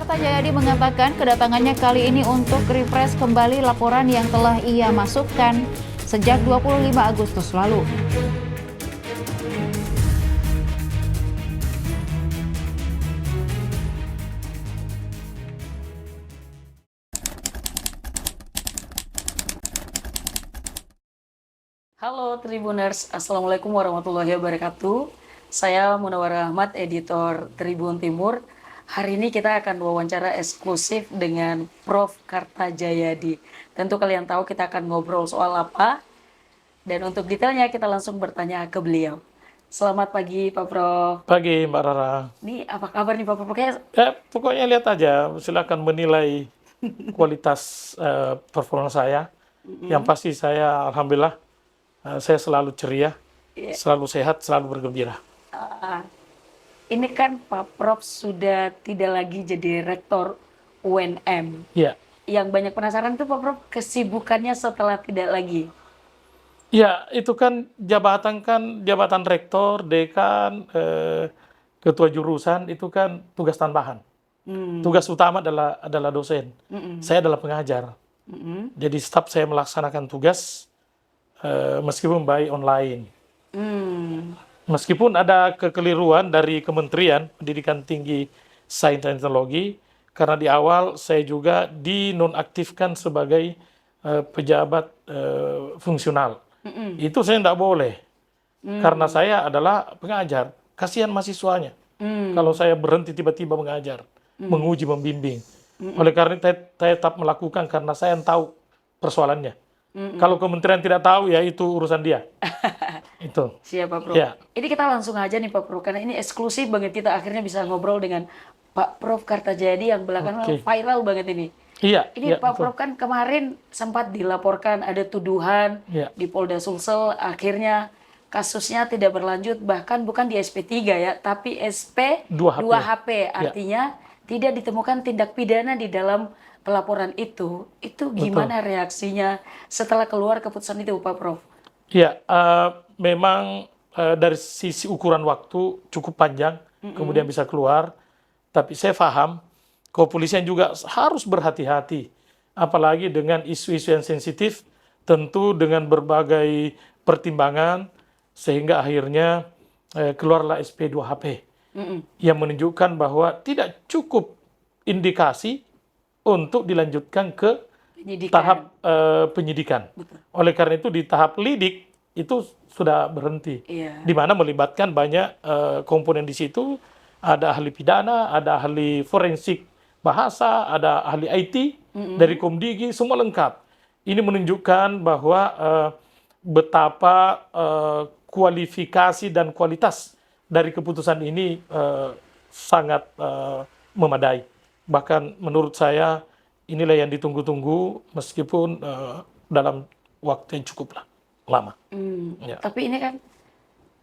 Kartajayadi mengatakan kedatangannya kali ini untuk refresh kembali laporan yang telah ia masukkan sejak 25 Agustus lalu. Halo Tribuners, Assalamualaikum warahmatullahi wabarakatuh. Saya Munawar Ahmad, editor Tribun Timur. Hari ini kita akan wawancara eksklusif dengan Prof. Kartajayadi. Tentu kalian tahu kita akan ngobrol soal apa. Dan untuk detailnya kita langsung bertanya ke beliau. Selamat pagi Pak Prof. Pagi Mbak Rara. Ini apa kabar nih Pak Prof? Pokoknya lihat aja, silakan menilai kualitas performa saya. Yang pasti saya alhamdulillah saya selalu ceria, selalu sehat, selalu bergembira. Ini kan Pak Prof sudah tidak lagi jadi rektor UNM. Iya. Yang banyak penasaran tuh Pak Prof kesibukannya setelah tidak lagi. Ya, itu kan jabatan rektor, dekan, ketua jurusan itu kan tugas tambahan. Tugas utama adalah dosen. Saya adalah pengajar. Jadi staf saya melaksanakan tugas meskipun by online. Meskipun ada kekeliruan dari Kementerian Pendidikan Tinggi Sains dan Teknologi, karena di awal saya juga dinonaktifkan sebagai pejabat fungsional. Itu saya tidak boleh, karena saya adalah pengajar. Kasihan mahasiswanya kalau saya berhenti tiba-tiba mengajar, menguji, membimbing. Oleh karena itu saya tetap melakukan karena saya yang tahu persoalannya. Kalau kementerian tidak tahu, ya itu urusan dia. Itu. Siap Pak Prof. Ya. Ini kita langsung aja nih Pak Prof, karena ini eksklusif banget kita akhirnya bisa ngobrol dengan Pak Prof Kartajayadi yang belakangan viral banget ini. Iya. Ini Pak betul. Prof kan kemarin sempat dilaporkan ada tuduhan di Polda Sulsel, akhirnya kasusnya tidak berlanjut, bahkan bukan di SP3 ya, tapi SP 2HP. Artinya tidak ditemukan tindak pidana di dalam pelaporan itu. Itu gimana reaksinya setelah keluar keputusan itu Pak Prof? Ya, memang dari sisi ukuran waktu cukup panjang, kemudian bisa keluar. Tapi saya paham, kepolisian juga harus berhati-hati. Apalagi dengan isu-isu yang sensitif, tentu dengan berbagai pertimbangan, sehingga akhirnya keluarlah SP2HP. Yang menunjukkan bahwa tidak cukup indikasi untuk dilanjutkan ke tahap penyidikan. Oleh karena itu di tahap lidik itu sudah berhenti, di mana melibatkan banyak komponen di situ. Ada ahli pidana, ada ahli forensik bahasa, ada ahli IT dari Komdigi, semua lengkap. Ini menunjukkan bahwa betapa kualifikasi dan kualitas dari keputusan ini sangat memadai. Bahkan menurut saya inilah yang ditunggu-tunggu meskipun dalam waktu yang cukup lama. Tapi ini kan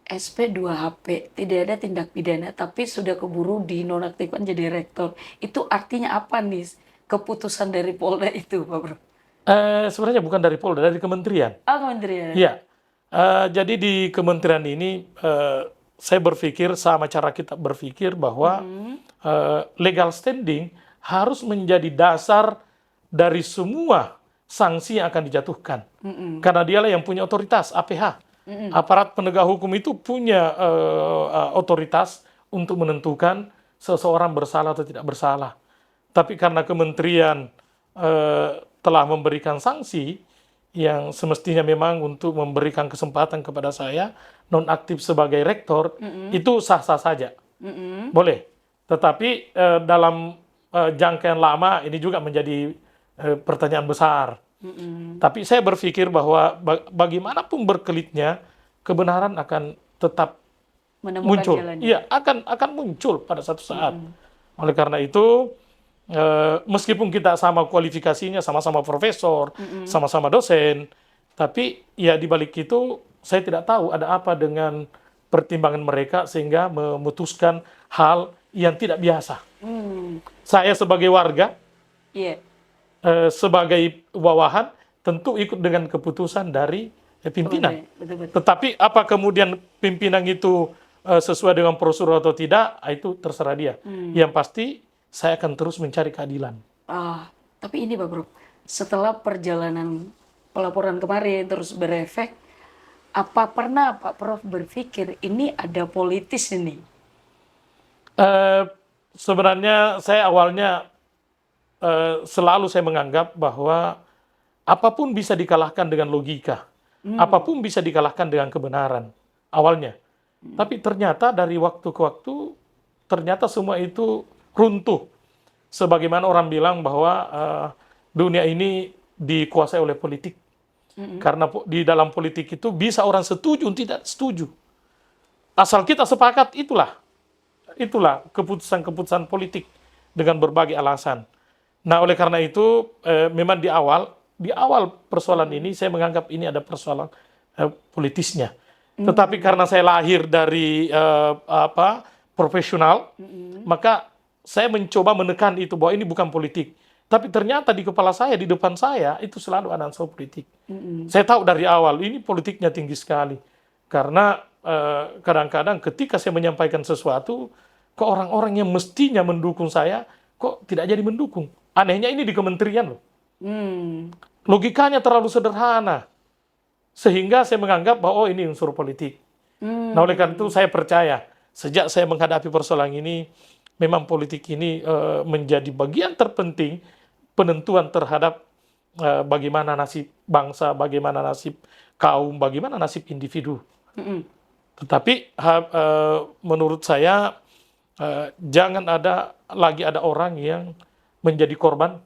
SP2HP, tidak ada tindak pidana, tapi sudah keburu dinonaktifkan jadi rektor. Itu artinya apa nih keputusan dari Polda itu Pak Bro? Sebenarnya bukan dari Polda, dari kementerian. Kementerian? Iya. Jadi di kementerian ini saya berpikir sama cara kita berpikir bahwa legal standing harus menjadi dasar dari semua sanksi yang akan dijatuhkan. Karena dialah yang punya otoritas, APH. Aparat penegak hukum itu punya otoritas untuk menentukan seseorang bersalah atau tidak bersalah. Tapi karena kementerian telah memberikan sanksi yang semestinya memang untuk memberikan kesempatan kepada saya nonaktif sebagai rektor, itu sah-sah saja. Boleh. Tetapi dalam jangka yang lama ini juga menjadi pertanyaan besar. Tapi saya berpikir bahwa bagaimanapun berkelitnya kebenaran akan tetap muncul. Iya, akan muncul pada satu saat. Oleh karena itu meskipun kita sama kualifikasinya, sama-sama profesor, sama-sama dosen, tapi ya di balik itu saya tidak tahu ada apa dengan pertimbangan mereka sehingga memutuskan hal yang tidak biasa. Saya sebagai warga, sebagai bawahan, tentu ikut dengan keputusan dari pimpinan. Tetapi apa kemudian pimpinan itu sesuai dengan prosedur atau tidak, itu terserah dia. Yang pasti saya akan terus mencari keadilan. Tapi ini Pak Prof, setelah perjalanan pelaporan kemarin terus berefek, apa pernah Pak Prof berpikir ini ada politis ini? Sebenarnya saya awalnya selalu saya menganggap bahwa apapun bisa dikalahkan dengan logika, apapun bisa dikalahkan dengan kebenaran awalnya. Tapi ternyata dari waktu ke waktu, ternyata semua itu runtuh. Sebagaimana orang bilang bahwa dunia ini dikuasai oleh politik. Karena di dalam politik itu bisa orang setuju, tidak setuju. Asal kita sepakat, itulah keputusan-keputusan politik dengan berbagai alasan. Nah, oleh karena itu memang di awal persoalan ini saya menganggap ini ada persoalan politisnya. Tetapi karena saya lahir dari profesional, maka saya mencoba menekan itu bahwa ini bukan politik. Tapi ternyata di kepala saya, di depan saya itu selalu ada unsur politik. Saya tahu dari awal ini politiknya tinggi sekali. Karena kadang-kadang ketika saya menyampaikan sesuatu ke orang-orang yang mestinya mendukung saya, kok tidak jadi mendukung. Anehnya ini di kementerian loh. Logikanya terlalu sederhana. Sehingga saya menganggap bahwa ini unsur politik. Nah, oleh karena itu saya percaya, sejak saya menghadapi persoalan ini, memang politik ini menjadi bagian terpenting penentuan terhadap bagaimana nasib bangsa, bagaimana nasib kaum, bagaimana nasib individu. Tetapi menurut saya jangan lagi ada orang yang menjadi korban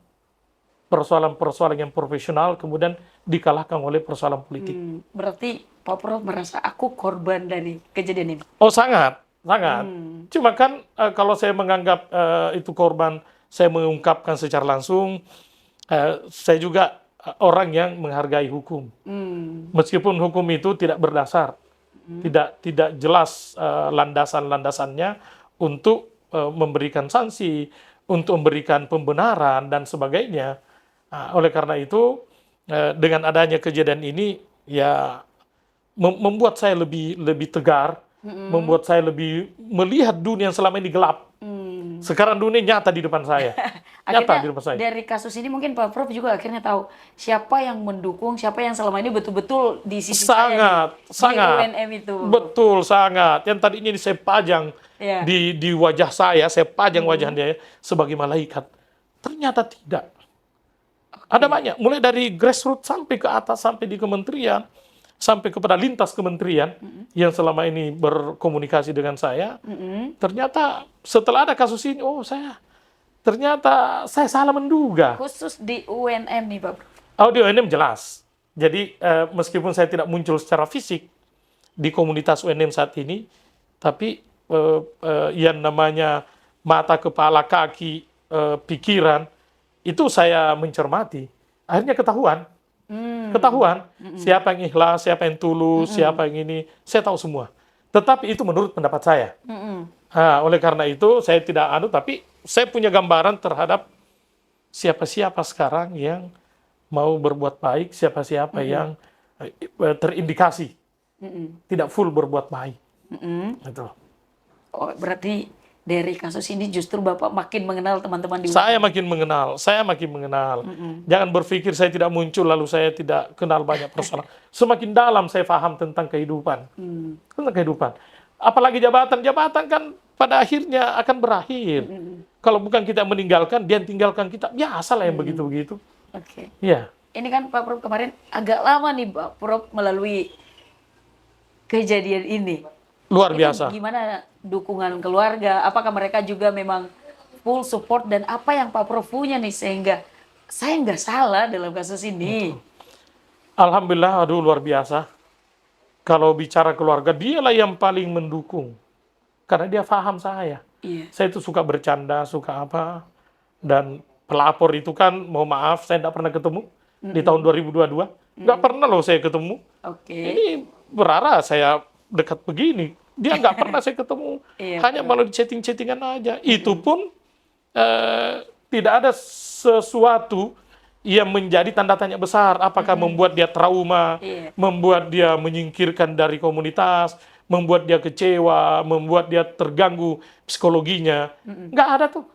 persoalan-persoalan yang profesional kemudian dikalahkan oleh persoalan politik. Berarti Pak Prof merasa aku korban dari kejadian ini? Oh, sangat. Cuma kan kalau saya menganggap itu korban, saya mengungkapkan secara langsung, saya juga orang yang menghargai hukum. Meskipun hukum itu tidak berdasar, tidak jelas landasan-landasannya untuk memberikan sanksi, untuk memberikan pembenaran dan sebagainya. Oleh karena itu, dengan adanya kejadian ini, ya membuat saya lebih tegar, membuat saya lebih melihat dunia yang selama ini gelap. Sekarang dunia nyata di depan saya. Nyata di depan saya. Dari kasus ini mungkin Pak Prof juga akhirnya tahu siapa yang mendukung, siapa yang selama ini betul-betul di sisi sangat. di UNM itu. Betul, sangat. Yang tadinya ini saya pajang di wajah saya pajang wajahnya sebagai malaikat. Ternyata tidak. Ada banyak, mulai dari grassroots sampai ke atas, sampai di kementerian, sampai kepada lintas kementerian yang selama ini berkomunikasi dengan saya. Ternyata setelah ada kasus ini, ternyata saya salah menduga. Khusus di UNM nih Pak Prof. Di UNM jelas. Jadi meskipun saya tidak muncul secara fisik di komunitas UNM saat ini, tapi yang namanya mata, kepala, kaki, pikiran, itu saya mencermati. Akhirnya ketahuan. Siapa yang ikhlas, siapa yang tulus, siapa yang ini, saya tahu semua. Tetapi itu menurut pendapat saya. Oleh karena itu saya tidak tapi saya punya gambaran terhadap siapa-siapa sekarang yang mau berbuat baik, siapa-siapa yang terindikasi tidak full berbuat baik. Itu. Oh, berarti dari kasus ini justru Bapak makin mengenal teman-teman di Saya makin mengenal. Jangan berpikir saya tidak muncul lalu saya tidak kenal banyak persoalan. Semakin dalam saya paham tentang kehidupan. Tentang kehidupan. Apalagi jabatan kan pada akhirnya akan berakhir. Kalau bukan kita meninggalkan, dia tinggalkan kita. Biasalah yang begitu-begitu. Oke. Iya. Ini kan Pak Prof kemarin agak lama nih Pak Prof melalui kejadian ini. Luar biasa. Gimana dukungan keluarga? Apakah mereka juga memang full support dan apa yang Pak Prof punya nih sehingga saya nggak salah dalam kasus ini? Alhamdulillah, luar biasa. Kalau bicara keluarga, dialah yang paling mendukung. Karena dia paham saya. Iya. Saya itu suka bercanda, suka apa. Dan pelapor itu kan, mohon maaf, saya tidak pernah ketemu di tahun 2022. Nggak pernah loh saya ketemu. Oke. Ini berara saya dekat begini. Dia nggak pernah saya ketemu. Hanya malah di chatting-chattingan aja. Itu pun tidak ada sesuatu yang menjadi tanda tanya besar. Apakah membuat dia trauma, membuat dia menyingkirkan dari komunitas, membuat dia kecewa, membuat dia terganggu psikologinya. Nggak ada tuh.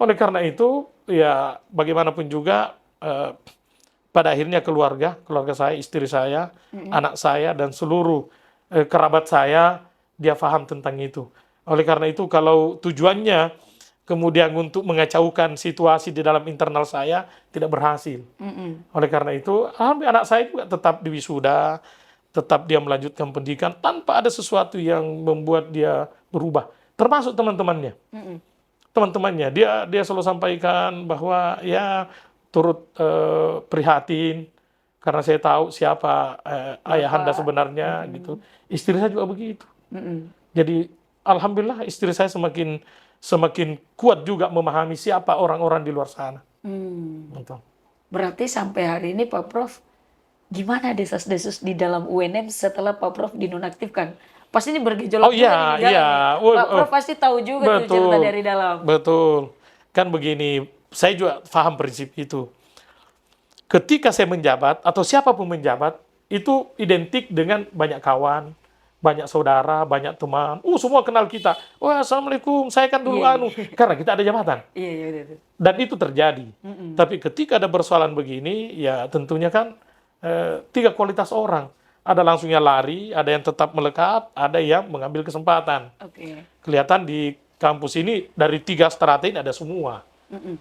Oleh karena itu, ya bagaimanapun juga, pada akhirnya keluarga saya, istri saya, anak saya, dan seluruh kerabat saya, dia paham tentang itu. Oleh karena itu, kalau tujuannya kemudian untuk mengacaukan situasi di dalam internal saya, tidak berhasil. Oleh karena itu, alhamdulillah anak saya juga tetap diwisuda, tetap dia melanjutkan pendidikan tanpa ada sesuatu yang membuat dia berubah. Termasuk teman-temannya. Teman-temannya, dia selalu sampaikan bahwa ya turut prihatin karena saya tahu siapa ayahanda sebenarnya gitu. Istri saya juga begitu. Jadi alhamdulillah istri saya semakin kuat juga memahami siapa orang-orang di luar sana. Gitu. Berarti sampai hari ini Pak Prof, gimana desas-desus di dalam UNM setelah Pak Prof dinonaktifkan? Pasti ini bergejolak Oh juga iya, di dalam iya. nih. Pak Prof pasti tahu juga tuh cerita dari dalam. Betul. Kan begini, saya juga paham prinsip itu. Ketika saya menjabat, atau siapapun menjabat, itu identik dengan banyak kawan, banyak saudara, banyak teman. Semua kenal kita. Wah, assalamualaikum, saya kan dulu karena kita ada jabatan. Iya. Dan itu terjadi. Tapi ketika ada persoalan begini, ya tentunya kan tiga kualitas orang. Ada langsungnya lari, ada yang tetap melekat, ada yang mengambil kesempatan. Kelihatan di kampus ini dari 3 strata ini ada semua.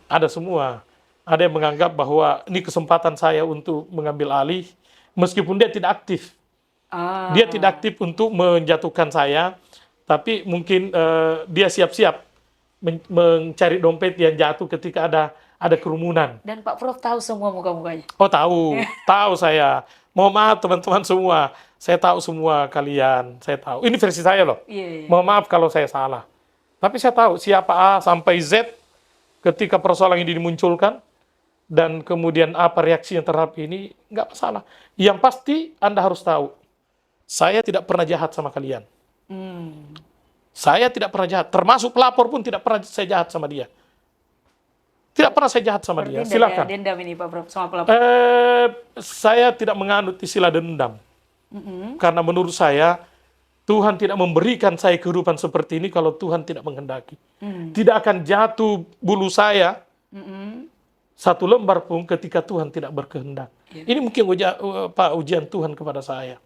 Ada semua. Ada yang menganggap bahwa ini kesempatan saya untuk mengambil alih, meskipun dia tidak aktif. Dia tidak aktif untuk menjatuhkan saya, tapi mungkin dia siap-siap mencari dompet yang jatuh ketika ada kerumunan. Dan Pak Prof tahu semua muka-mukanya? Oh tahu, tahu saya. Mohon maaf teman-teman semua, saya tahu semua kalian, saya tahu. Ini versi saya loh. Mohon maaf kalau saya salah. Tapi saya tahu siapa A sampai Z ketika persoalan ini dimunculkan, dan kemudian apa reaksi yang terhadap ini, nggak masalah. Yang pasti Anda harus tahu, saya tidak pernah jahat sama kalian. Saya tidak pernah jahat, termasuk pelapor pun tidak pernah saya jahat sama dia. Tidak pernah saya jahat sama dia. Silakan. Dendam ini Pak Prof sama pelapor? Saya tidak menganut istilah dendam. Karena menurut saya, Tuhan tidak memberikan saya kehidupan seperti ini kalau Tuhan tidak menghendaki. Tidak akan jatuh bulu saya satu lembar pun ketika Tuhan tidak berkehendak. Ini mungkin ujian Tuhan kepada saya.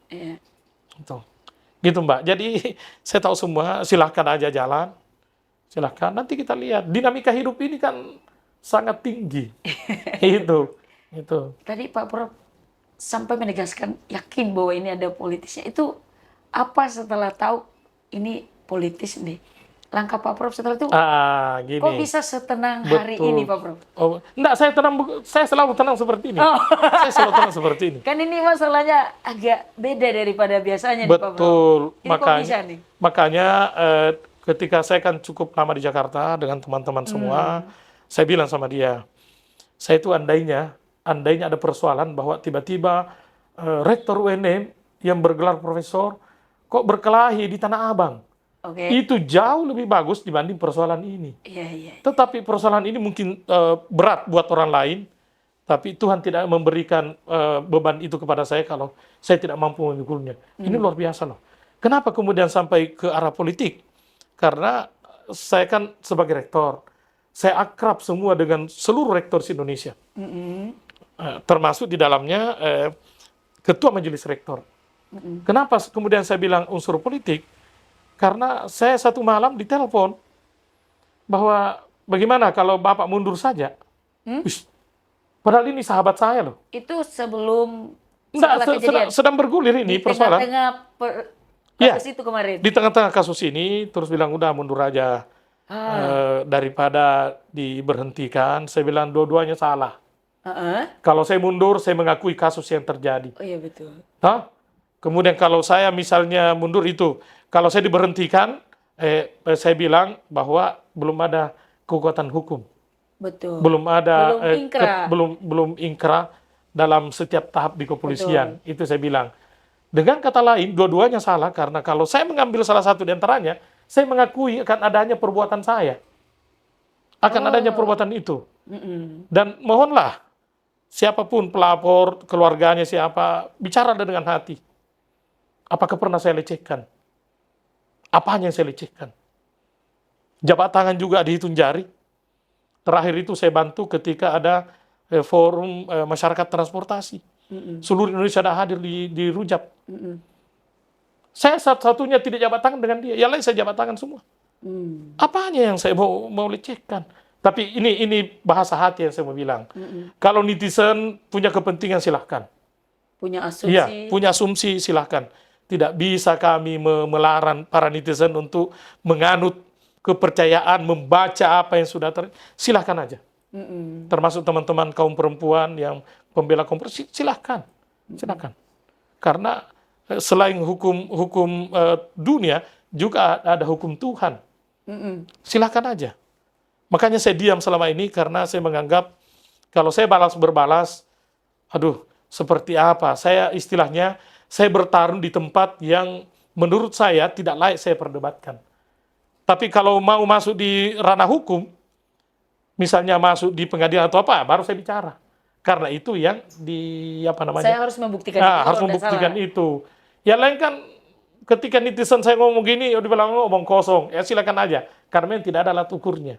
Gitu Mbak. Jadi saya tahu semua, silahkan aja jalan. Silahkan, nanti kita lihat. Dinamika hidup ini kan sangat tinggi. Itu. Tadi Pak Prof sampai menegaskan yakin bahwa ini ada politisnya. Itu apa setelah tahu ini politis nih? Langkah Pak Prof setelah itu, gini. kok bisa setenang hari ini Pak Prof? Enggak, saya selalu tenang seperti ini. Saya selalu tenang seperti ini. Kan ini masalahnya agak beda daripada biasanya nih Pak Prof. Betul. Makanya ketika saya kan cukup lama di Jakarta dengan teman-teman semua, saya bilang sama dia, saya itu andainya ada persoalan bahwa tiba-tiba rektor UNM yang bergelar profesor kok berkelahi di Tanah Abang. Itu jauh lebih bagus dibanding persoalan ini. Tetapi persoalan ini mungkin berat buat orang lain, tapi Tuhan tidak memberikan beban itu kepada saya kalau saya tidak mampu memikulnya. Ini luar biasa loh. Kenapa kemudian sampai ke arah politik? Karena saya kan sebagai rektor, saya akrab semua dengan seluruh rektor di Indonesia. Termasuk di dalamnya ketua majelis rektor. Kenapa kemudian saya bilang unsur politik? Karena saya satu malam ditelepon bahwa bagaimana kalau Bapak mundur saja. Padahal ini sahabat saya loh. Itu sebelum sedang bergulir ini persoalan. Di tengah-tengah kasus itu kemarin. Di tengah-tengah kasus ini terus bilang udah mundur aja. Daripada diberhentikan, saya bilang dua-duanya salah. Kalau saya mundur, saya mengakui kasus yang terjadi. Oh iya betul. Kemudian kalau saya misalnya mundur itu, kalau saya diberhentikan, saya bilang bahwa belum ada kekuatan hukum. Betul. Belum ada belum ingkrah dalam setiap tahap di kepolisian. Betul. Itu saya bilang. Dengan kata lain, dua-duanya salah karena kalau saya mengambil salah satu di antaranya, saya mengakui akan adanya perbuatan saya. Akan adanya perbuatan itu. Dan mohonlah, siapapun pelapor, keluarganya siapa, bicara dengan hati. Apakah pernah saya lecehkan? Apanya yang saya lecehkan? Jabat tangan juga dihitung jari. Terakhir itu saya bantu ketika ada forum masyarakat transportasi. Seluruh Indonesia ada hadir di Rujab. Saya satu-satunya tidak jabat tangan dengan dia, yang lain saya jabat tangan semua. Apanya yang saya mau lecehkan? Tapi ini bahasa hati yang saya mau bilang. Kalau netizen punya kepentingan silahkan. Punya asumsi. Iya, punya asumsi silahkan. Tidak bisa kami melarang para netizen untuk menganut kepercayaan, membaca apa yang sudah silahkan aja. Termasuk teman-teman kaum perempuan yang pembela kaum perempuan, silahkan. Karena selain hukum dunia, juga ada hukum Tuhan. Silahkan aja. Makanya saya diam selama ini karena saya menganggap kalau saya berbalas, aduh, seperti apa? Saya istilahnya, saya bertarung di tempat yang menurut saya tidak layak saya perdebatkan. Tapi kalau mau masuk di ranah hukum, misalnya masuk di pengadilan atau apa, baru saya bicara. Karena itu yang Saya harus membuktikan itu. harus membuktikan itu. Yang lain kan ketika netizen saya ngomong gini, dibilang ngomong kosong, ya silakan aja. Karena tidak ada alat ukurnya.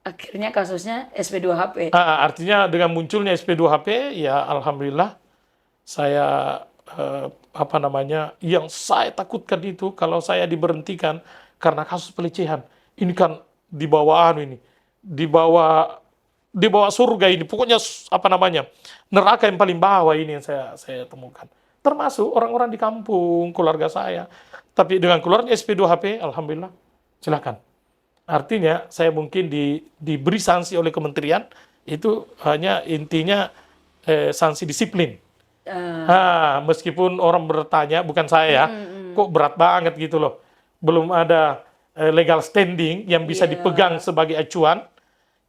Akhirnya kasusnya SP2HP. Artinya dengan munculnya SP2HP, ya alhamdulillah saya yang saya takutkan itu kalau saya diberhentikan karena kasus pelecehan. Ini kan di bawah di bawah surga ini. Pokoknya neraka yang paling bawah ini yang saya temukan. Termasuk orang-orang di kampung, keluarga saya. Tapi dengan keluarnya SP2HP, alhamdulillah, silakan. Artinya saya mungkin diberi sanksi oleh kementerian, itu hanya intinya sanksi disiplin. Meskipun orang bertanya, bukan saya, kok berat banget gitu loh. Belum ada legal standing yang bisa dipegang sebagai acuan,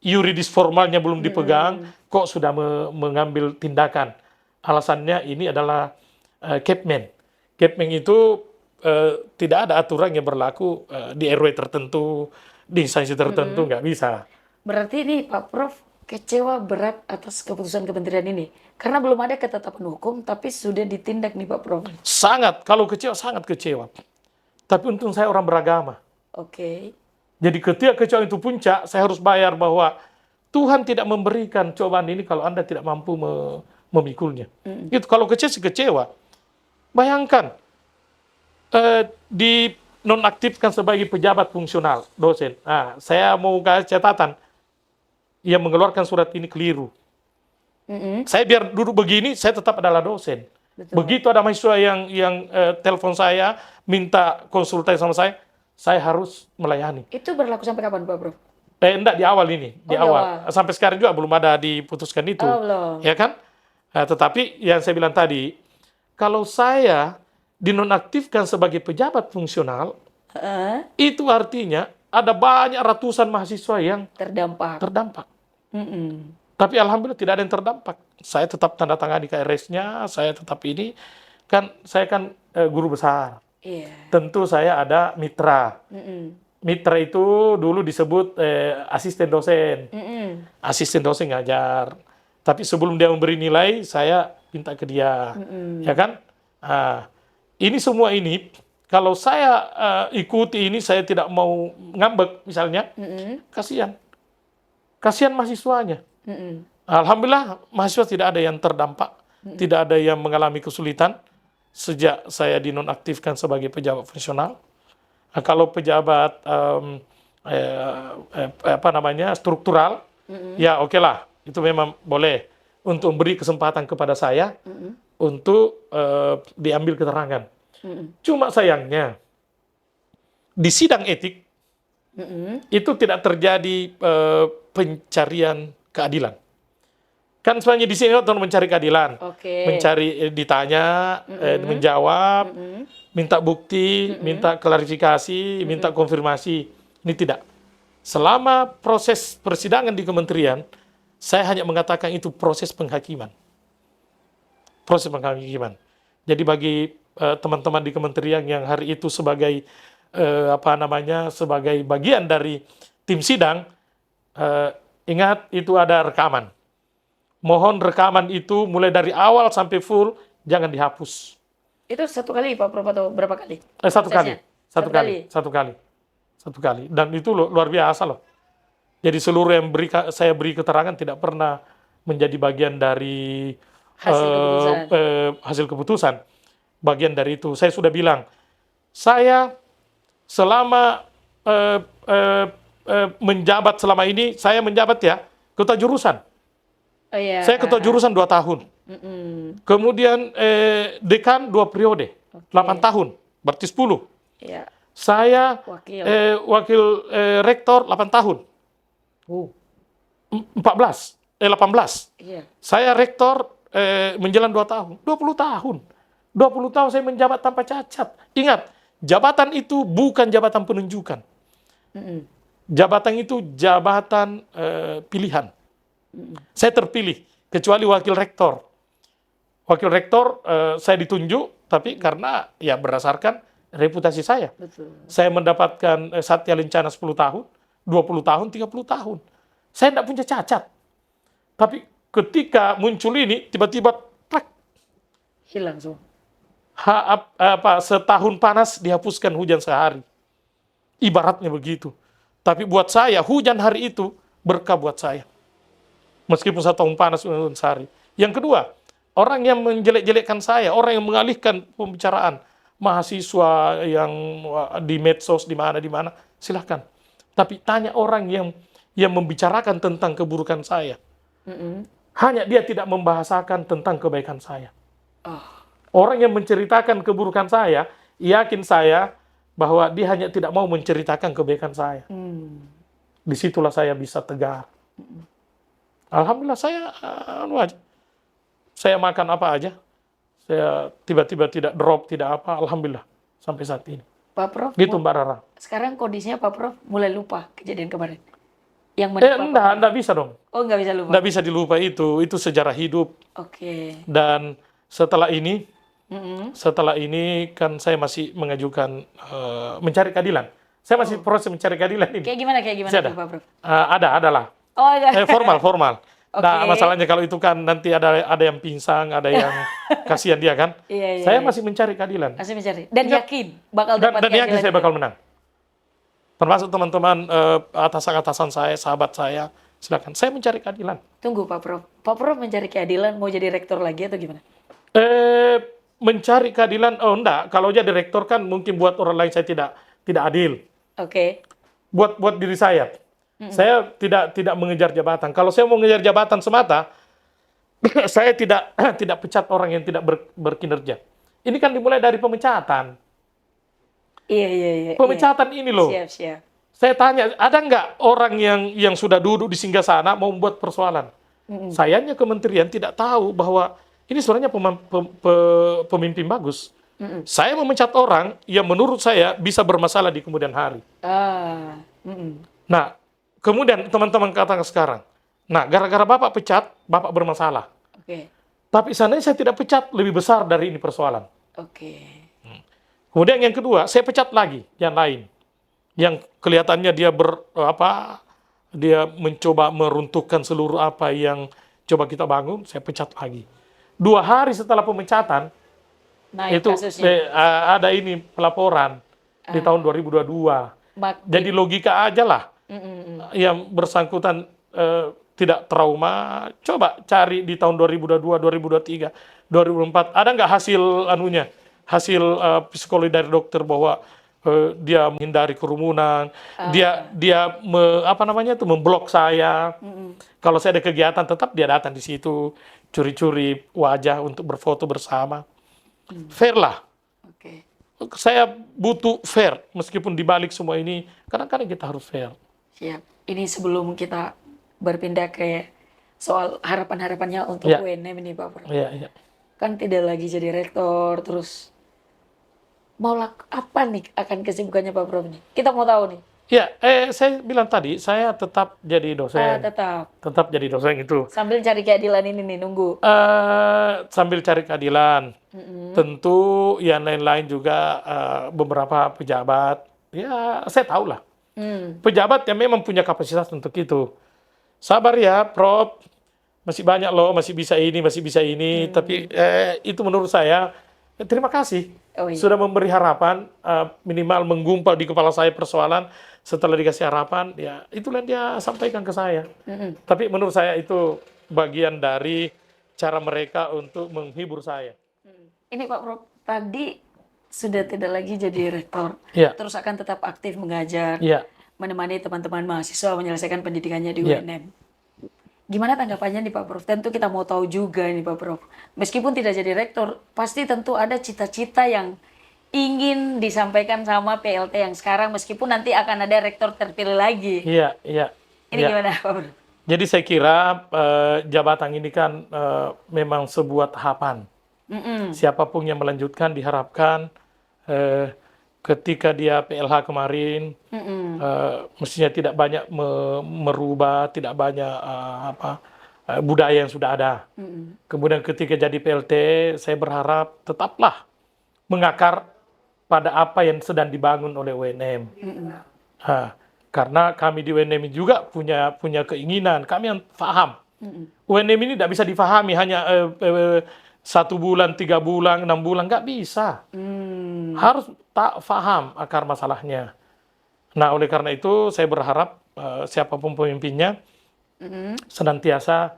yuridis formalnya belum dipegang, kok sudah mengambil tindakan. Alasannya ini adalah Kepmen. Kepmen itu tidak ada aturan yang berlaku di RW tertentu, di instansi tertentu, nggak bisa. Berarti ini Pak Prof kecewa berat atas keputusan kementerian ini. Karena belum ada ketetapan hukum, tapi sudah ditindak nih Pak Prof. Sangat, kalau kecewa, sangat kecewa. Tapi untung saya orang beragama. Oke. Jadi ketika kecewa itu puncak, saya harus bayar bahwa Tuhan tidak memberikan cobaan ini kalau Anda tidak mampu memikulnya. Itu kalau kecewa sih kecewa. Bayangkan, dinonaktifkan sebagai pejabat fungsional, dosen. Saya mau kasih catatan, yang mengeluarkan surat ini keliru. Saya biar duduk begini, saya tetap adalah dosen. Betul. Begitu ada mahasiswa yang telepon saya, minta konsultasi sama saya harus melayani. Itu berlaku sampai kapan Pak Prof? Enggak, di awal ini, di awal. awal. Sampai sekarang juga belum ada diputuskan itu. belum. Ya kan? Tetapi yang saya bilang tadi, kalau saya dinonaktifkan sebagai pejabat fungsional, itu artinya ada banyak ratusan mahasiswa yang terdampak. Tapi alhamdulillah tidak ada yang terdampak. Saya tetap tanda tangan di KRS-nya, saya tetap ini. Saya kan guru besar. Tentu saya ada mitra. Mitra itu dulu disebut asisten dosen. Asisten dosen ngajar. Tapi sebelum dia memberi nilai, saya minta ke dia. Ya kan? Ini semua ini, kalau saya ikuti ini, saya tidak mau ngambek misalnya, kasihan. Kasihan mahasiswanya. Alhamdulillah, mahasiswa tidak ada yang terdampak, tidak ada yang mengalami kesulitan sejak saya dinonaktifkan sebagai pejabat fungsional. Kalau pejabat struktural, ya oke lah, itu memang boleh untuk memberi kesempatan kepada saya untuk diambil keterangan. Cuma sayangnya di sidang etik itu tidak terjadi pencarian keadilan. Kan sebenarnya di sini untuk mencari keadilan, mencari ditanya, menjawab, minta bukti, minta klarifikasi, minta konfirmasi. Ini tidak. Selama proses persidangan di kementerian, saya hanya mengatakan itu proses penghakiman. Proses penghakiman. Jadi bagi teman-teman di kementerian yang hari itu sebagai sebagai bagian dari tim sidang, ingat itu ada rekaman. Mohon rekaman itu mulai dari awal sampai full, jangan dihapus. Itu satu kali Pak Prof atau berapa kali? Satu kali. Dan itu luar biasa loh. Jadi seluruh yang saya beri keterangan tidak pernah menjadi bagian dari Hasil keputusan. hasil keputusan. Bagian dari itu, saya sudah bilang, saya selama menjabat selama ini, saya menjabat ya, ketua jurusan. Oh iya. Saya ketua jurusan 2 tahun. Kemudian dekan 2 periode, 8 tahun, berarti 10. Iya. Saya Wakil. wakil rektor 8 tahun, 18. Iya. Saya rektor menjelang 2 tahun, 20 tahun. 20 tahun saya menjabat tanpa cacat. Ingat, jabatan itu bukan jabatan penunjukan. Jabatan itu jabatan pilihan. Saya terpilih, kecuali wakil rektor. Wakil rektor saya ditunjuk, tapi karena ya berdasarkan reputasi saya. Betul. Saya mendapatkan Satya Lencana 10 tahun, 20 tahun, 30 tahun. Saya tidak punya cacat. Tapi ketika muncul ini, tiba-tiba Hilang semua. setahun panas dihapuskan hujan sehari. Ibaratnya begitu. Tapi buat saya, hujan hari itu berkah buat saya. Meskipun setahun panas hujan sehari. Yang kedua, orang yang menjelek-jelekkan saya, orang yang mengalihkan pembicaraan, mahasiswa yang di medsos, di mana, silahkan. Tapi tanya orang yang membicarakan tentang keburukan saya. Hanya dia tidak membahasakan tentang kebaikan saya. Orang yang menceritakan keburukan saya, yakin saya bahwa dia hanya tidak mau menceritakan kebaikan saya. Disitulah saya bisa tegar. Alhamdulillah saya saya makan apa aja. Saya tiba-tiba tidak drop, tidak apa. Alhamdulillah sampai saat ini. Pak Prof, Gitu Mbak Rara. sekarang kondisinya Pak Prof mulai lupa kejadian kemarin. Yang menimpa Enggak bisa dong. Oh, nggak bisa lupa. Enggak bisa dilupa itu sejarah hidup. Oke. Dan setelah ini kan saya masih mengajukan mencari keadilan. Saya masih proses mencari keadilan ini. Kayak gimana Masih tuh, Pak Prof? Ada lah. Oh, iya. Formal. Oke. Nah, masalahnya kalau itu kan nanti ada yang pingsang, ada yang kasihan dia kan. Iya. Saya masih mencari keadilan. Masih mencari. Dan Ya. yakin bakal dapat Dan yakin keadilan saya juga. bakal menang. Termasuk teman-teman atasan-atasan saya, sahabat saya, silakan. Saya mencari keadilan. Tunggu Pak Prof. Pak Prof mencari keadilan mau jadi rektor lagi atau gimana? Mencari keadilan, enggak. Kalau jadi rektor kan mungkin buat orang lain saya tidak adil. Oke. Buat diri saya. Saya tidak mengejar jabatan. Kalau saya mau mengejar jabatan semata, saya tidak pecat orang yang tidak berkinerja. Ini kan dimulai dari pemecatan. Iya. Pemecatan ini loh. Siap. Saya tanya, ada nggak orang yang sudah duduk di singgasana mau membuat persoalan? Sayangnya kementerian tidak tahu bahwa ini sebenarnya pemimpin bagus. Saya memecat orang yang menurut saya bisa bermasalah di kemudian hari. Nah, kemudian teman-teman katakan sekarang, nah gara-gara Bapak pecat, Bapak bermasalah. Oke. Tapi seandainya saya tidak pecat, lebih besar dari ini persoalan. Oke. Kemudian yang kedua, saya pecat lagi yang lain. Yang kelihatannya dia mencoba meruntuhkan seluruh apa yang coba kita bangun, saya pecat lagi. 2 hari setelah pemecatan, Naik itu kasusnya. ada ini pelaporan di tahun 2022. Jadi logika aja lah. Yang bersangkutan tidak trauma, coba cari di tahun 2022, 2023, 2024. Ada nggak hasil psikologi dari dokter bahwa dia menghindari kerumunan, dia memblok saya. Kalau saya ada kegiatan tetap dia datang di situ, curi-curi wajah untuk berfoto bersama. Fair lah. Oke. Saya butuh fair, meskipun dibalik semua ini, kadang-kadang kita harus fair. Siap. Ini sebelum kita berpindah ke soal harapan-harapannya untuk Ya. UNM ini Pak Prof. Iya. Kan tidak lagi jadi rektor, terus mau apa nih akan kesibukannya Pak Prof nih? Kita mau tahu nih. Ya, saya bilang tadi, saya tetap jadi dosen. Tetap. Tetap jadi dosen itu. Sambil cari keadilan ini nih, nunggu. Sambil cari keadilan. Tentu yang lain-lain juga beberapa pejabat. Ya, saya tahu lah. Pejabat yang memang punya kapasitas untuk itu. Sabar ya, Prof. Masih banyak loh, masih bisa ini. Tapi itu menurut saya terima kasih Oh iya. sudah memberi harapan, minimal menggumpal di kepala saya persoalan. Setelah dikasih harapan, ya itulah yang dia sampaikan ke saya. Tapi menurut saya itu bagian dari cara mereka untuk menghibur saya. Ini Pak Prof, tadi sudah tidak lagi jadi rektor, Iya, terus akan tetap aktif mengajar, iya, menemani teman-teman mahasiswa menyelesaikan pendidikannya di iya. UNM. Gimana tanggapannya nih Pak Prof? Tentu kita mau tahu juga nih Pak Prof. Meskipun tidak jadi rektor, pasti tentu ada cita-cita yang ingin disampaikan sama PLT yang sekarang, meskipun nanti akan ada rektor terpilih lagi. Iya, iya, Ini iya. gimana Pak Prof? Jadi saya kira jabatan ini kan memang sebuah tahapan. Siapapun yang melanjutkan diharapkan ketika dia PLH kemarin mestinya tidak banyak merubah, tidak banyak budaya yang sudah ada. Kemudian ketika jadi PLT, saya berharap tetaplah mengakar pada apa yang sedang dibangun oleh UNM. Karena kami di UNM juga punya keinginan, kami yang paham. UNM ini tidak bisa difahami hanya 1 bulan, 3 bulan, 6 bulan, nggak bisa. Harus tak paham akar masalahnya. Nah, oleh karena itu saya berharap siapapun pemimpinnya senantiasa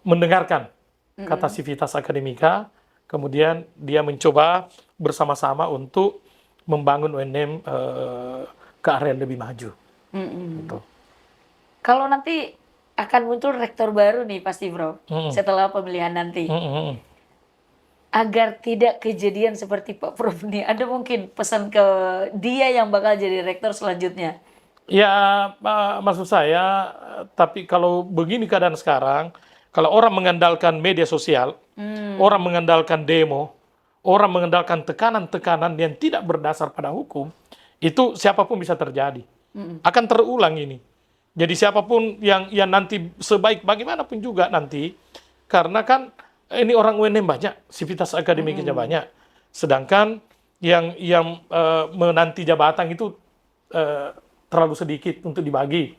mendengarkan kata Civitas Akademika, kemudian dia mencoba bersama-sama untuk membangun UNM ke arah yang lebih maju. Gitu. Kalau nanti akan muncul rektor baru nih pasti Bro, setelah pemilihan nanti. Agar tidak kejadian seperti Pak Prof nih, ada mungkin pesan ke dia yang bakal jadi rektor selanjutnya? Ya, maksud saya, tapi kalau begini keadaan sekarang, kalau orang mengandalkan media sosial, orang mengandalkan demo, orang mengandalkan tekanan-tekanan yang tidak berdasar pada hukum, itu siapapun bisa terjadi. Akan terulang ini. Jadi siapapun yang nanti sebaik bagaimanapun juga nanti, karena kan ini orang UNM banyak, Civitas Akademiknya banyak. Sedangkan yang menanti jabatan itu terlalu sedikit untuk dibagi.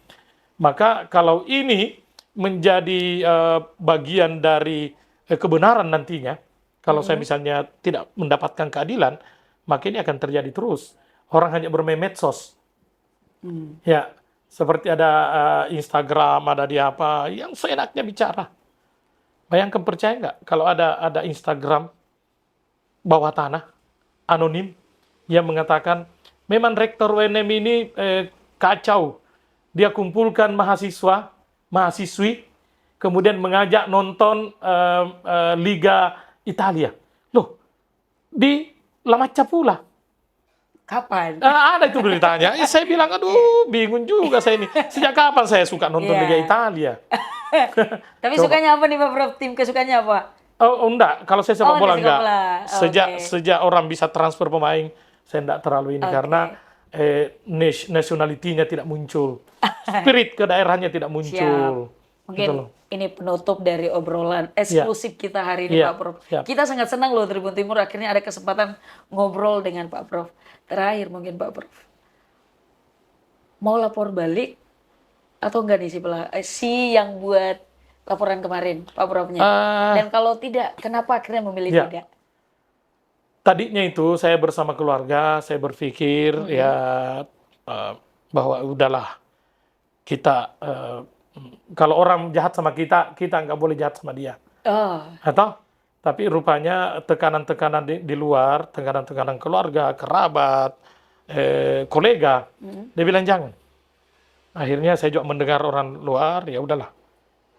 Maka kalau ini menjadi bagian dari kebenaran nantinya, kalau saya misalnya tidak mendapatkan keadilan, maka ini akan terjadi terus. Orang hanya bermain medsos. Ya, seperti ada Instagram, ada di apa, yang seenaknya bicara. Bayangkan, percaya nggak kalau ada Instagram bawah tanah, anonim, yang mengatakan, memang rektor UNM ini kacau. Dia kumpulkan mahasiswa, mahasiswi, kemudian mengajak nonton Liga Italia. Loh, di La Macca pula. Kapan? Ada itu beritanya. Saya bilang, aduh, bingung juga saya ini. Sejak kapan saya suka nonton Liga Italia? Tapi sukanya apa nih Pak Prof? Tim kesukaannya apa? Oh, enggak. Kalau saya sepak bola enggak. Sejak orang bisa transfer pemain, saya enggak terlalu ini. Karena nationality-nya tidak muncul. Spirit ke daerahnya tidak muncul. Mungkin gitu ini penutup dari obrolan eksklusif kita hari ini Pak Prof. Kita sangat senang loh Tribun Timur akhirnya ada kesempatan ngobrol dengan Pak Prof. Terakhir mungkin Pak Prof. Mau lapor balik atau enggak nih si yang buat laporan kemarin Pak Profnya? Dan kalau tidak, kenapa akhirnya memilih tidak? Tadinya itu saya bersama keluarga, saya berpikir bahwa udahlah kita kalau orang jahat sama kita nggak boleh jahat sama dia. Atau tapi rupanya tekanan-tekanan di luar, tekanan-tekanan keluarga, kerabat, kolega, dia bilang jangan. Akhirnya saya juga mendengar orang luar, ya udahlah.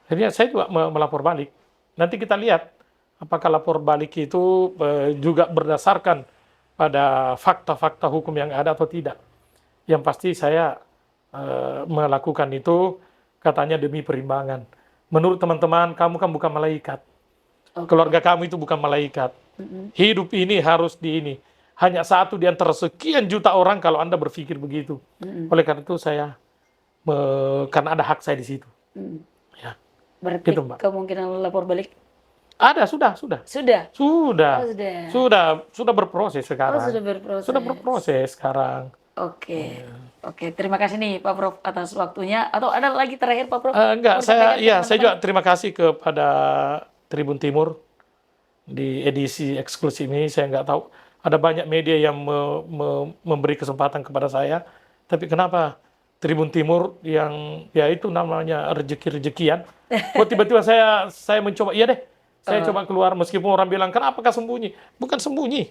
Akhirnya saya juga melapor balik. Nanti kita lihat apakah lapor balik itu juga berdasarkan pada fakta-fakta hukum yang ada atau tidak. Yang pasti saya melakukan itu katanya demi perimbangan. Menurut teman-teman, kamu kan bukan malaikat. Keluarga kamu itu bukan malaikat. Hidup ini harus hanya satu di antara sekian juta orang kalau Anda berpikir begitu. Oleh karena itu saya karena ada hak saya di situ. Ya. Berarti gitu, kemungkinan lapor balik? Ada, sudah. Sudah? Sudah berproses sekarang. Sudah berproses sekarang. Oke, terima kasih nih Pak Prof atas waktunya. Atau ada lagi terakhir Pak Prof? Enggak, saya juga terima kasih kepada Tribun Timur di edisi eksklusif ini. Saya nggak tahu, ada banyak media yang memberi kesempatan kepada saya, tapi kenapa Tribun Timur yang ya itu namanya rezeki-rezekian, kok tiba-tiba saya mencoba, iya deh, saya coba keluar meskipun orang bilang kenapa kau sembunyi? Bukan sembunyi,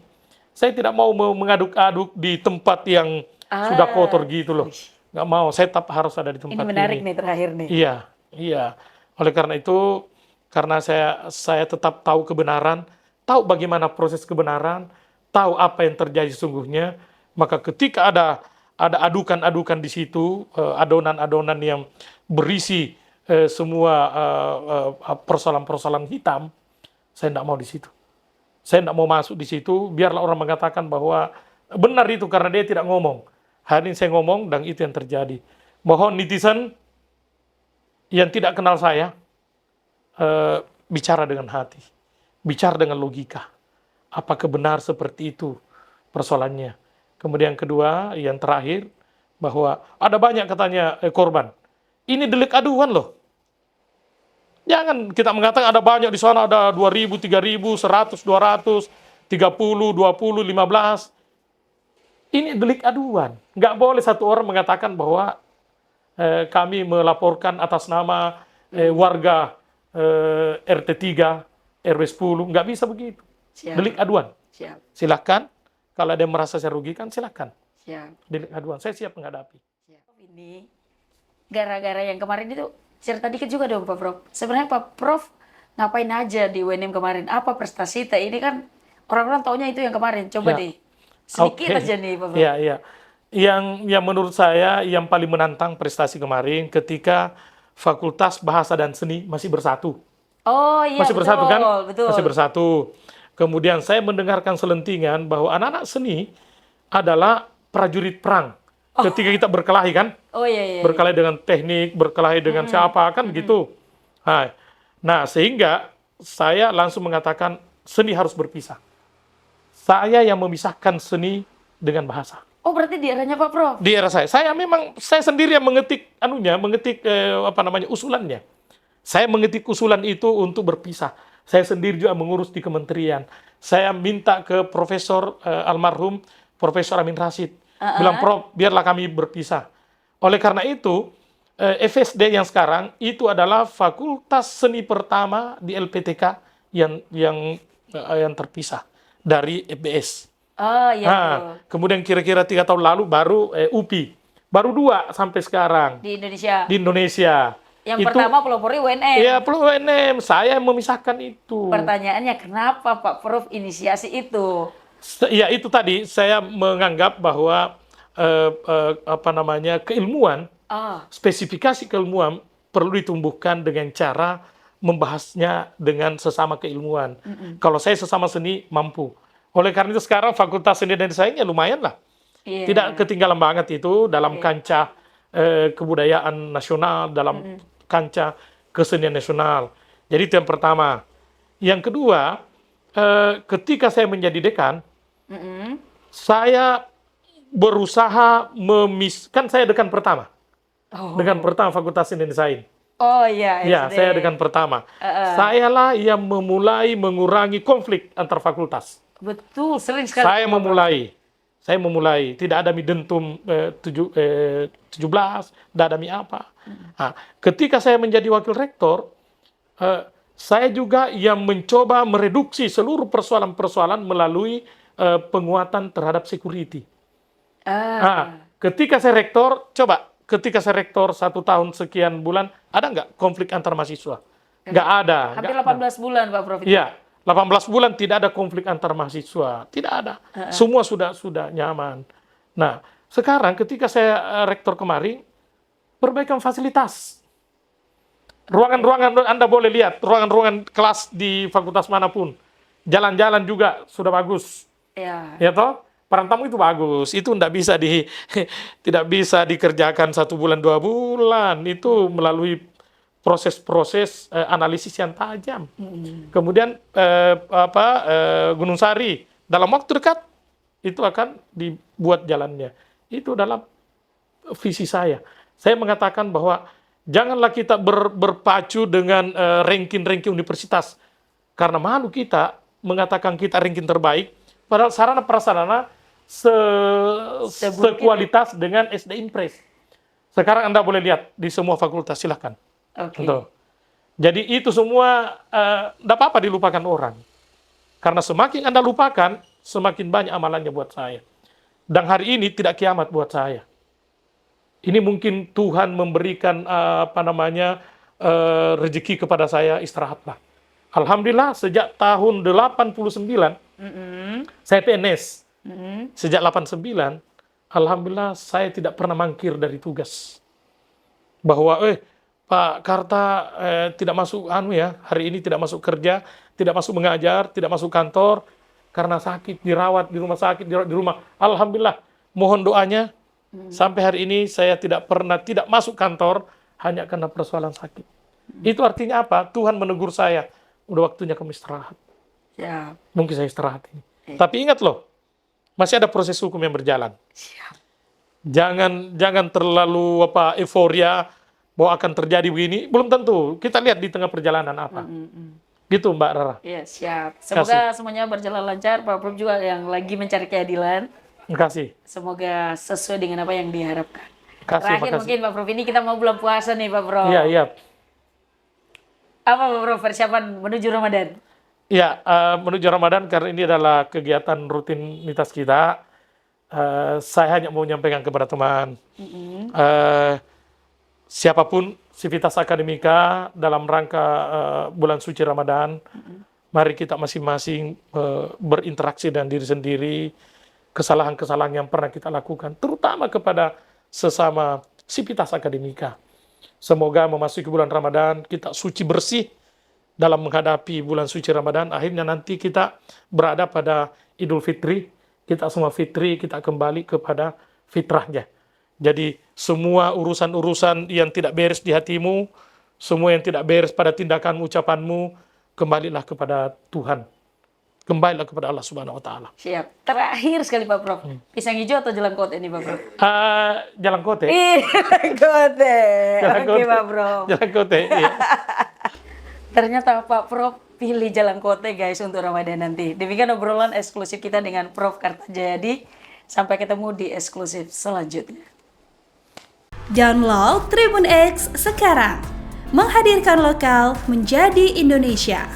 saya tidak mau mengaduk-aduk di tempat yang sudah kotor gitu loh, nggak mau. Saya tetap harus ada di tempat Ini menarik nih terakhir nih. Iya, iya. Oleh karena itu, karena saya tetap tahu kebenaran, tahu bagaimana proses kebenaran, tahu apa yang terjadi sesungguhnya, maka ketika ada adukan-adukan di situ, adonan-adonan yang berisi semua persoalan-persoalan hitam, saya tidak mau di situ. Saya tidak mau masuk di situ, biarlah orang mengatakan bahwa benar itu karena dia tidak ngomong. Hari ini saya ngomong dan itu yang terjadi. Mohon netizen yang tidak kenal saya, bicara dengan hati, bicara dengan logika. Apakah benar seperti itu persoalannya? Kemudian kedua, yang terakhir, bahwa ada banyak katanya korban. Ini delik aduan loh. Jangan kita mengatakan ada banyak di sana, ada 2.000, 3.000, 100, 200, 30, 20, 15. Ini delik aduan. Nggak boleh satu orang mengatakan bahwa kami melaporkan atas nama warga RT 3, RW 10. Nggak bisa begitu. Siap. Delik aduan. Siap. Silahkan. Kalau ada yang merasa saya rugikan, silahkan. Siap. Delik aduan. Saya siap menghadapi. Ini gara-gara yang kemarin itu, cerita dikit juga dong Pak Prof. Sebenarnya Pak Prof ngapain aja di UNM kemarin? Apa prestasi? Ini kan orang-orang taunya itu yang kemarin. Coba Ya. deh sedikit Oke. aja nih Pak Prof. Iya, iya. Yang menurut saya yang paling menantang prestasi kemarin ketika Fakultas Bahasa dan Seni masih bersatu. Oh iya, Masih bersatu kan? betul. Masih bersatu. Kemudian saya mendengarkan selentingan bahwa anak-anak seni adalah prajurit perang. Ketika kita berkelahi kan? Oh iya. Berkelahi dengan teknik, berkelahi dengan siapa kan gitu. Nah, sehingga saya langsung mengatakan seni harus berpisah. Saya yang memisahkan seni dengan bahasa. Oh berarti di eranya Pak Prof. Di era saya sendiri yang mengetik usulannya. Saya mengetik usulan itu untuk berpisah. Saya sendiri juga mengurus di kementerian. Saya minta ke Profesor almarhum Profesor Amin Rashid. Bilang, Prof, biarlah kami berpisah. Oleh karena itu, FSD yang sekarang itu adalah fakultas seni pertama di LPTK yang terpisah dari FBS. Oh iya. Kemudian kira-kira 3 tahun lalu baru UPI. Baru 2 sampai sekarang. Di Indonesia. Di Indonesia. Yang pertama pelopori UNM. Iya, UNM. Saya yang memisahkan itu. Pertanyaannya kenapa Pak Prof inisiasi itu? Ya itu tadi saya menganggap bahwa keilmuan, spesifikasi keilmuan perlu ditumbuhkan dengan cara membahasnya dengan sesama keilmuan. Kalau saya sesama seni mampu. Oleh karena itu sekarang Fakultas Seni dan Desainnya lumayan lah. Tidak ketinggalan banget itu dalam kancah kebudayaan nasional, dalam kancah kesenian nasional. Jadi itu yang pertama. Yang kedua, ketika saya menjadi dekan, saya berusaha kan saya dekan pertama. Dekan pertama Fakultas Seni dan Desain. Oh iya. Ya, saya dekan pertama. Sayalah yang memulai mengurangi konflik antar fakultas. Betul, sering sekali. Saya memulai. Tidak ada midentum 17, tidak ada apa. Ketika saya menjadi wakil rektor, saya juga yang mencoba mereduksi seluruh persoalan-persoalan melalui penguatan terhadap security. Ketika saya rektor, ketika saya rektor 1 tahun sekian bulan, ada nggak konflik antar mahasiswa? Nggak ada. Hampir 18 bulan Pak Prof. Iya, 18 bulan tidak ada konflik antar mahasiswa. Tidak ada. Semua sudah nyaman. Nah, sekarang ketika saya rektor kemarin, perbaikan fasilitas. Ruangan-ruangan Anda boleh lihat, ruangan-ruangan kelas di fakultas manapun. Jalan-jalan juga sudah bagus. Ya toh? Peran tamu itu bagus. Itu tidak bisa dikerjakan 1 bulan 2 bulan. Itu melalui proses-proses analisis yang tajam. Kemudian Gunung Sari dalam waktu dekat itu akan dibuat jalannya. Itu dalam visi saya. Saya mengatakan bahwa janganlah kita berpacu dengan ranking-ranking universitas. Karena malu kita mengatakan kita ranking terbaik, padahal sarana prasarana sekualitas dengan SD Impres. Sekarang Anda boleh lihat di semua fakultas, silahkan. Oke. Jadi itu semua tidak apa-apa dilupakan orang. Karena semakin Anda lupakan, semakin banyak amalannya buat saya. Dan hari ini tidak kiamat buat saya. Ini mungkin Tuhan memberikan rezeki kepada saya, istirahatlah. Alhamdulillah sejak tahun 89 saya PNS. Sejak 89 alhamdulillah saya tidak pernah mangkir dari tugas. Bahwa Pak Karta tidak masuk hari ini tidak masuk kerja, tidak masuk mengajar, tidak masuk kantor karena sakit, dirawat di rumah sakit, dirawat di rumah. Alhamdulillah, mohon doanya. Sampai hari ini saya tidak pernah tidak masuk kantor hanya karena persoalan sakit. Itu artinya apa? Tuhan menegur saya, udah waktunya kamu istirahat. Siap. Mungkin saya istirahat ini. Tapi ingat loh, masih ada proses hukum yang berjalan. Siap. Jangan terlalu euforia bahwa akan terjadi begini. Belum tentu. Kita lihat di tengah perjalanan apa. Gitu Mbak Rara. Iya, siap. Semoga semuanya berjalan lancar. Pak Prof juga yang lagi mencari keadilan. Terima kasih. Semoga sesuai dengan apa yang diharapkan. Makasih. Terakhir mungkin Pak Prof, ini kita mau bulan puasa nih Pak Prof. Iya. Apa Pak Prof persiapan menuju Ramadan? Ya, menuju Ramadan karena ini adalah kegiatan rutinitas kita. Saya hanya mau menyampaikan kepada teman, siapapun sivitas akademika dalam rangka bulan suci Ramadan, mari kita masing-masing berinteraksi dengan diri sendiri, kesalahan-kesalahan yang pernah kita lakukan, terutama kepada sesama sivitas akademika. Semoga memasuki bulan Ramadan kita suci bersih dalam menghadapi bulan suci Ramadan, akhirnya nanti kita berada pada Idul Fitri, kita semua fitri, kita kembali kepada fitrahnya. Jadi semua urusan-urusan yang tidak beres di hatimu, semua yang tidak beres pada tindakanmu, ucapanmu, kembalilah kepada Tuhan. Kembalilah kepada Allah Subhanahu wa Ta'ala. Siap. Terakhir sekali Pak Prof, pisang hijau atau jalan kote ini Pak Prof? Jalan kote. Jalan kote. Oke Pak Prof. Jalan kote, iya. Ternyata Pak Prof pilih jalan kote guys untuk Ramadan nanti. Demikian obrolan eksklusif kita dengan Prof Kartajayadi. Sampai ketemu di eksklusif selanjutnya. Download Tribun X sekarang. Menghadirkan lokal menjadi Indonesia.